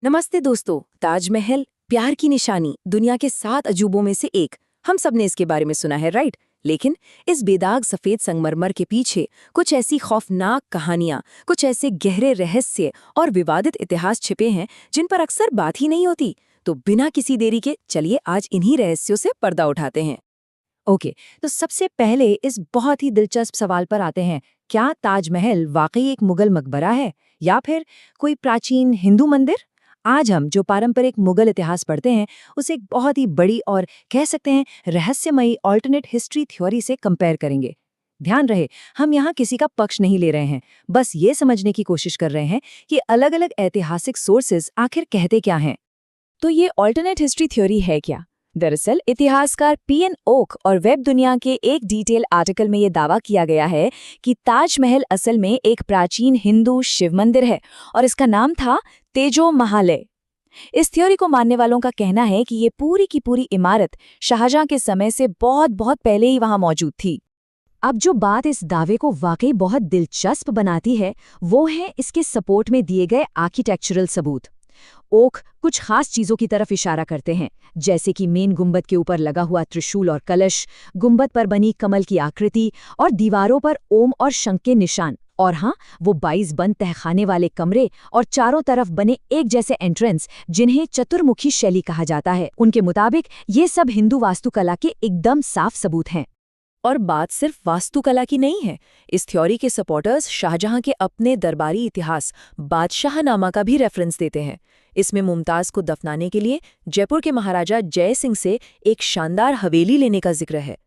नमस्ते दोस्तों। ताजमहल प्यार की निशानी, दुनिया के 7 अजूबों में से एक। हम सबने इसके बारे में सुना है, राइट? लेकिन इस बेदाग सफेद संगमरमर के पीछे कुछ ऐसी खौफनाक कहानियां, कुछ ऐसे गहरे रहस्य और विवादित इतिहास छिपे हैं जिन पर अक्सर बात ही नहीं होती। तो बिना किसी देरी के चलिए आज इन्हीं रहस्यों से पर्दा उठाते हैं। ओके, तो सबसे पहले इस बहुत ही दिलचस्प सवाल पर आते हैं। क्या ताजमहल वाकई एक मुगल मकबरा है या फिर कोई प्राचीन हिंदू मंदिर? आज हम जो पारंपरिक मुगल इतिहास पढ़ते हैं उसे एक बहुत ही बड़ी और कह सकते हैं रहस्यमयी ऑल्टरनेट हिस्ट्री थ्योरी से कंपेयर करेंगे। ध्यान रहे, हम यहाँ किसी का पक्ष नहीं ले रहे हैं, बस ये समझने की कोशिश कर रहे हैं कि अलग-अलग ऐतिहासिक सोर्सेज आखिर कहते क्या हैं। तो ये ऑल्टरनेट हिस्ट्री थ्योरी है क्या? दरअसल इतिहासकार पीएन ओक और वेब दुनिया के एक डिटेल आर्टिकल में ये दावा किया गया है कि ताजमहल असल में एक प्राचीन हिंदू शिव मंदिर है और इसका नाम था तेजो महालय। इस थ्योरी को मानने वालों का कहना है कि ये पूरी की पूरी इमारत शाहजहां के समय से बहुत बहुत पहले ही वहां मौजूद थी। अब जो बात इस दावे को वाकई बहुत दिलचस्प बनाती है वो है इसके सपोर्ट में दिए गए आर्किटेक्चरल सबूत। ओक कुछ खास चीजों की तरफ इशारा करते हैं, जैसे कि मेन गुंबद के ऊपर लगा हुआ त्रिशूल और कलश, गुंबद पर बनी कमल की आकृति और दीवारों पर ओम और शंख के निशान। और हाँ, वो 22 बंद तहखाने वाले कमरे और चारों तरफ बने एक जैसे एंट्रेंस जिन्हें चतुर्मुखी शैली कहा जाता है। उनके मुताबिक ये सब हिंदू वास्तुकला के एकदम साफ सबूत हैं। और बात सिर्फ वास्तुकला की नहीं है। इस थ्योरी के सपोर्टर्स शाहजहां के अपने दरबारी इतिहास बादशाहनामा का भी रेफरेंस देते हैं। इसमें मुमताज को दफनाने के लिए जयपुर के महाराजा जय सिंह से एक शानदार हवेली लेने का जिक्र है।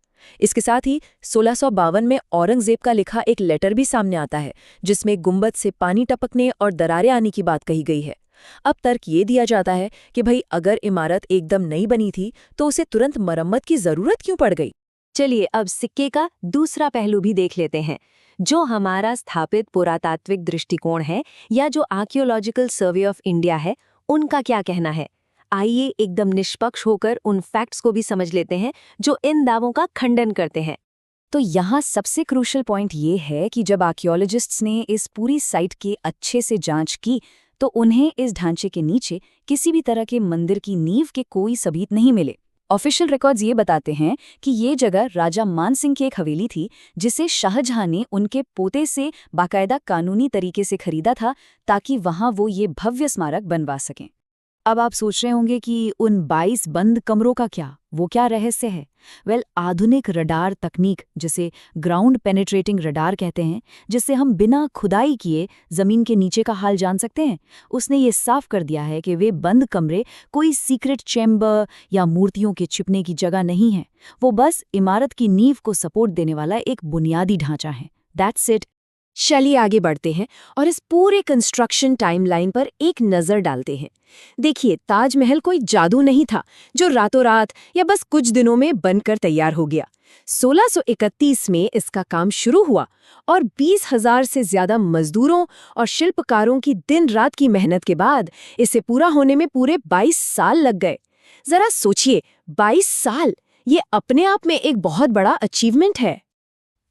इसके साथ ही 1652 में औरंगजेब का लिखा एक लेटर भी सामने आता है, जिसमें गुंबद से पानी टपकने और दरारें आने की बात कही गई है। अब तर्क ये दिया जाता है कि भाई अगर इमारत एकदम नई बनी थी तो उसे तुरंत मरम्मत की जरूरत क्यों पड़ गई। चलिए अब सिक्के का दूसरा पहलू भी देख लेते हैं, जो हमारा स्थापित पुरातात्विक दृष्टिकोण है या जो आर्कियोलॉजिकल सर्वे ऑफ इंडिया है, उनका क्या कहना है। आइए एकदम निष्पक्ष होकर उन फैक्ट्स को भी समझ लेते हैं जो इन दावों का खंडन करते हैं। तो यहाँ सबसे क्रूशल पॉइंट ये है कि जब आर्कियोलॉजिस्ट्स ने इस पूरी साइट की अच्छे से जांच की तो उन्हें इस ढांचे के नीचे किसी भी तरह के मंदिर की नींव के कोई सबूत नहीं मिले। ऑफिशियल रिकॉर्ड्स ये बताते हैं कि ये जगह राजा मान सिंह की एक हवेली थी, जिसे शाहजहां ने उनके पोते से बाकायदा कानूनी तरीके से खरीदा था ताकि वहां वो ये भव्य स्मारक बनवा सकें। अब आप सोच रहे होंगे कि उन 22 बंद कमरों का क्या रहस्य है। आधुनिक रडार तकनीक, जिसे ग्राउंड पेनिट्रेटिंग रडार कहते हैं, जिससे हम बिना खुदाई किए जमीन के नीचे का हाल जान सकते हैं, उसने ये साफ कर दिया है कि वे बंद कमरे कोई सीक्रेट चैम्बर या मूर्तियों के छिपने की जगह नहीं है। वो बस इमारत की नींव को सपोर्ट देने वाला एक बुनियादी ढांचा है। That's it. चलिए आगे बढ़ते हैं और इस पूरे कंस्ट्रक्शन टाइमलाइन पर एक नज़र डालते हैं। देखिए, ताजमहल कोई जादू नहीं था जो रातों रात या बस कुछ दिनों में बनकर तैयार हो गया। 1631 में इसका काम शुरू हुआ और 20,000 से ज्यादा मजदूरों और शिल्पकारों की दिन रात की मेहनत के बाद इसे पूरा होने में पूरे 22 साल लग गए। जरा सोचिए, 22 साल, ये अपने आप में एक बहुत बड़ा अचीवमेंट है।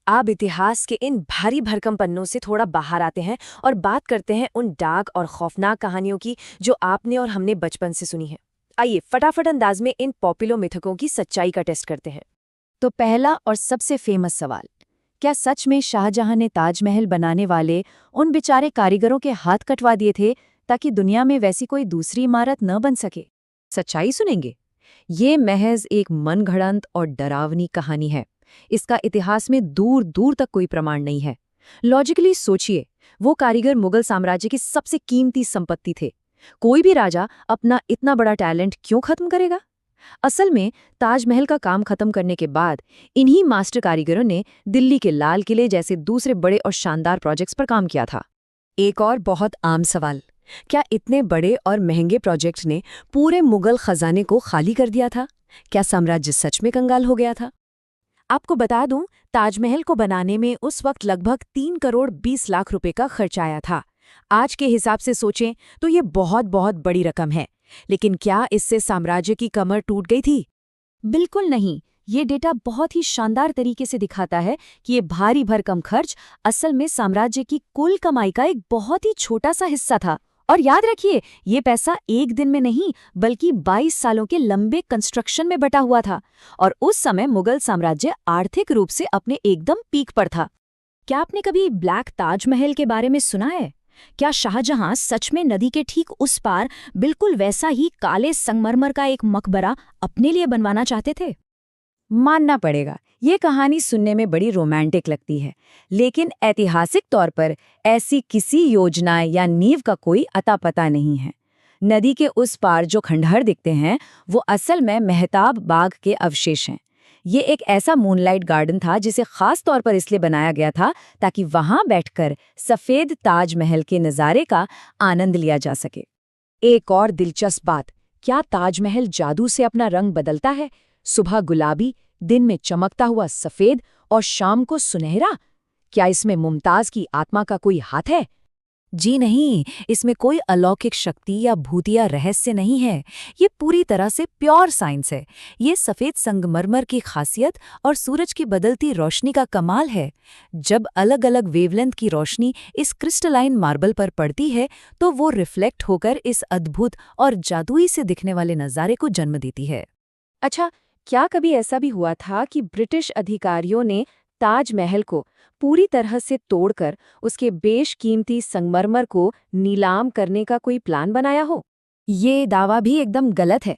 अब इतिहास के इन भारी भरकम पन्नों से थोड़ा बाहर आते हैं और बात करते हैं उन डार्क और खौफनाक कहानियों की जो आपने और हमने बचपन से सुनी है। आइए फटाफट अंदाज में इन पॉपुलर मिथकों की सच्चाई का टेस्ट करते हैं। तो पहला और सबसे फेमस सवाल, क्या सच में शाहजहां ने ताजमहल बनाने वाले उन बेचारे कारीगरों के हाथ कटवा दिए थे ताकि दुनिया में वैसी कोई दूसरी इमारत न बन सके? सच्चाई सुनेंगे। ये महज एक मनगढ़ंत और डरावनी कहानी है। इसका इतिहास में दूर दूर तक कोई प्रमाण नहीं है। लॉजिकली सोचिए, वो कारीगर मुगल साम्राज्य की सबसे कीमती संपत्ति थे। कोई भी राजा अपना इतना बड़ा टैलेंट क्यों खत्म करेगा? असल में ताजमहल का काम खत्म करने के बाद इन्हीं मास्टर कारीगरों ने दिल्ली के लाल किले जैसे दूसरे बड़े और शानदार प्रोजेक्ट्स पर काम किया था। एक और बहुत आम सवाल, क्या इतने बड़े और महंगे प्रोजेक्ट ने पूरे मुगल खजाने को खाली कर दिया था? क्या साम्राज्य सच में कंगाल हो गया था? आपको बता दूं, ताजमहल को बनाने में उस वक्त लगभग 3 करोड़ 20 लाख रुपए का खर्च आया था। आज के हिसाब से सोचें तो ये बहुत बहुत बड़ी रकम है। लेकिन क्या इससे साम्राज्य की कमर टूट गई थी? बिल्कुल नहीं। ये डेटा बहुत ही शानदार तरीके से दिखाता है कि ये भारी भरकम खर्च असल में साम्राज्य की कुल कमाई का एक बहुत ही छोटा सा हिस्सा था और याद रखिए, ये पैसा एक दिन में नहीं बल्कि 22 सालों के लंबे कंस्ट्रक्शन में बटा हुआ था। और उस समय मुगल साम्राज्य आर्थिक रूप से अपने एकदम पीक पर था। क्या आपने कभी ब्लैक ताजमहल के बारे में सुना है? क्या शाहजहां सच में नदी के ठीक उस पार बिल्कुल वैसा ही काले संगमरमर का एक मकबरा अपने लिए बनवाना चाहते थे? मानना पड़ेगा, ये कहानी सुनने में बड़ी रोमांटिक लगती है, लेकिन ऐतिहासिक तौर पर ऐसी किसी योजना या नींव का कोई अता पता नहीं है। नदी के उस पार जो खंडहर दिखते हैं वो असल में मेहताब बाग के अवशेष हैं। ये एक ऐसा मूनलाइट गार्डन था जिसे खास तौर पर इसलिए बनाया गया था ताकि वहां बैठकर सफेद ताजमहल के नज़ारे का आनंद लिया जा सके। एक और दिलचस्प बात, क्या ताजमहल जादू से अपना रंग बदलता है? सुबह गुलाबी, दिन में चमकता हुआ सफेद और शाम को सुनहरा। क्या इसमें मुमताज की आत्मा का कोई हाथ है? जी नहीं, इसमें कोई अलौकिक शक्ति या भूतिया रहस्य नहीं है। ये पूरी तरह से प्योर साइंस है। ये सफेद संगमरमर की खासियत और सूरज की बदलती रोशनी का कमाल है। जब अलग अलग वेवलेंथ की रोशनी इस क्रिस्टलाइन मार्बल पर पड़ती है तो वो रिफ्लेक्ट होकर इस अद्भुत और जादुई से दिखने वाले नज़ारे को जन्म देती है। अच्छा, क्या कभी ऐसा भी हुआ था कि ब्रिटिश अधिकारियों ने ताजमहल को पूरी तरह से तोड़कर उसके बेशकीमती संगमरमर को नीलाम करने का कोई प्लान बनाया हो? ये दावा भी एकदम गलत है।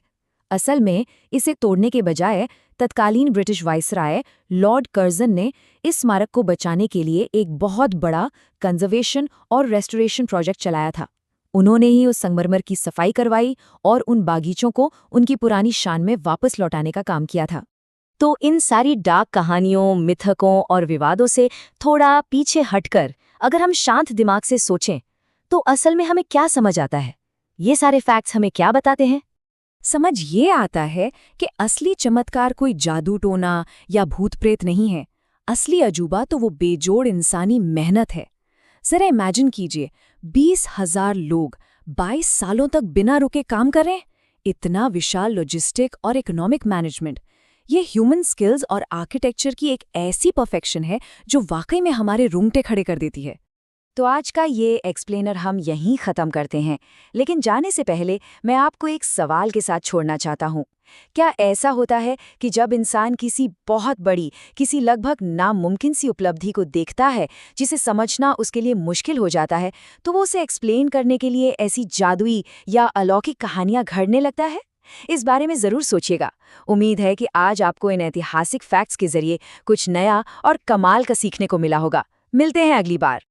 असल में इसे तोड़ने के बजाय तत्कालीन ब्रिटिश वाइसराय लॉर्ड कर्जन ने इस स्मारक को बचाने के लिए एक बहुत बड़ा कंजर्वेशन और रेस्टोरेशन प्रोजेक्ट चलाया था। उन्होंने ही उस संगमरमर की सफाई करवाई और उन बागीचों को उनकी पुरानी शान में वापस लौटाने का काम किया था। तो इन सारी डार्क कहानियों, मिथकों और विवादों से थोड़ा पीछे हटकर अगर हम शांत दिमाग से सोचें तो असल में हमें क्या समझ आता है? ये सारे फैक्ट्स हमें क्या बताते हैं? समझ ये आता है कि असली चमत्कार कोई जादू टोना या भूत प्रेत नहीं है। असली अजूबा तो वो बेजोड़ इंसानी मेहनत है। जरा इमेजिन कीजिए, 20,000 लोग 22 सालों तक बिना रुके काम कर रहे हैं। इतना विशाल लॉजिस्टिक और इकोनॉमिक मैनेजमेंट, ये ह्यूमन स्किल्स और आर्किटेक्चर की एक ऐसी परफेक्शन है जो वाकई में हमारे रूंगटे खड़े कर देती है। तो आज का ये एक्सप्लेनर हम यहीं ख़त्म करते हैं, लेकिन जाने से पहले मैं आपको एक सवाल के साथ छोड़ना चाहता हूँ। क्या ऐसा होता है कि जब इंसान किसी बहुत बड़ी, किसी लगभग नामुमकिन सी उपलब्धि को देखता है जिसे समझना उसके लिए मुश्किल हो जाता है, तो वो उसे एक्सप्लेन करने के लिए ऐसी जादुई या अलौकिक कहानियाँ घड़ने लगता है? इस बारे में ज़रूर सोचिएगा। उम्मीद है कि आज आपको इन ऐतिहासिक फैक्ट्स के जरिए कुछ नया और कमाल का सीखने को मिला होगा। मिलते हैं अगली बार।